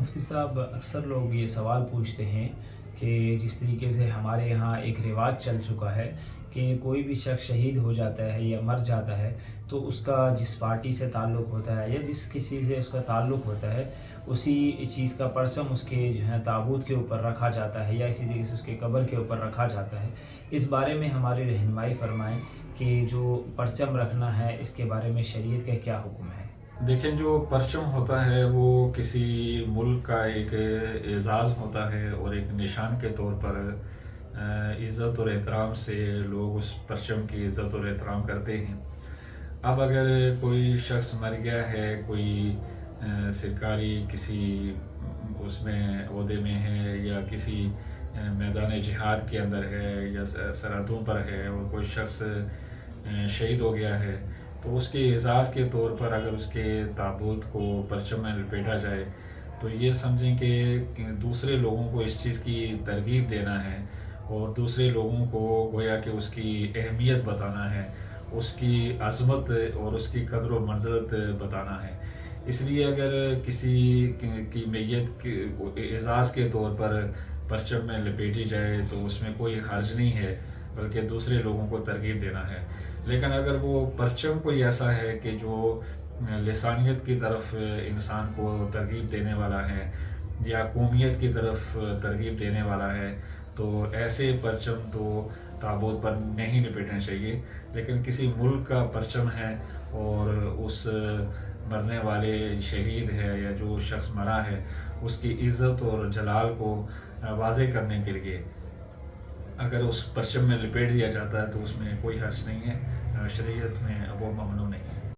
مفتی صاحب، اکثر لوگ یہ سوال پوچھتے ہیں کہ جس طریقے سے ہمارے یہاں ایک رواج چل چکا ہے کہ کوئی بھی شخص شہید ہو جاتا ہے یا مر جاتا ہے تو اس کا جس پارٹی سے تعلق ہوتا ہے یا جس کسی سے اس کا تعلق ہوتا ہے اسی چیز کا پرچم اس کے جو ہے تابوت کے اوپر رکھا جاتا ہے یا اسی طریقے سے اس کے قبر کے اوپر رکھا جاتا ہے۔ اس بارے میں ہماری رہنمائی فرمائیں کہ جو پرچم رکھنا ہے اس کے بارے میں شریعت کا کیا حکم ہے؟ دیکھیں، جو پرچم ہوتا ہے وہ کسی ملک کا ایک اعزاز ہوتا ہے اور ایک نشان کے طور پر عزت اور احترام سے لوگ اس پرچم کی عزت اور احترام کرتے ہیں۔ اب اگر کوئی شخص مر گیا ہے، کوئی سرکاری کسی اس میں عہدے میں ہے یا کسی میدان جہاد کے اندر ہے یا سرحدوں پر ہے اور کوئی شخص شہید ہو گیا ہے، تو اس کے اعزاز کے طور پر اگر اس کے تابوت کو پرچم میں لپیٹا جائے تو یہ سمجھیں کہ دوسرے لوگوں کو اس چیز کی ترغیب دینا ہے اور دوسرے لوگوں کو گویا کہ اس کی اہمیت بتانا ہے، اس کی عظمت اور اس کی قدر و منزلت بتانا ہے۔ اس لیے اگر کسی کی میت اعزاز کے طور پر پرچم میں لپیٹی جائے تو اس میں کوئی حرج نہیں ہے، بلکہ دوسرے لوگوں کو ترغیب دینا ہے۔ لیکن اگر وہ پرچم کوئی ایسا ہے کہ جو لسانیت کی طرف انسان کو ترغیب دینے والا ہے یا قومیت کی طرف ترغیب دینے والا ہے، تو ایسے پرچم تو تابوت پر نہیں لپیٹنے چاہیے۔ لیکن کسی ملک کا پرچم ہے اور اس مرنے والے شہید ہے یا جو شخص مرا ہے اس کی عزت اور جلال کو واضح کرنے کے لیے اگر اس پرچم میں لپیٹ دیا جاتا ہے تو اس میں کوئی حرج نہیں ہے، شریعت میں وہ ممنوع نہیں ہے۔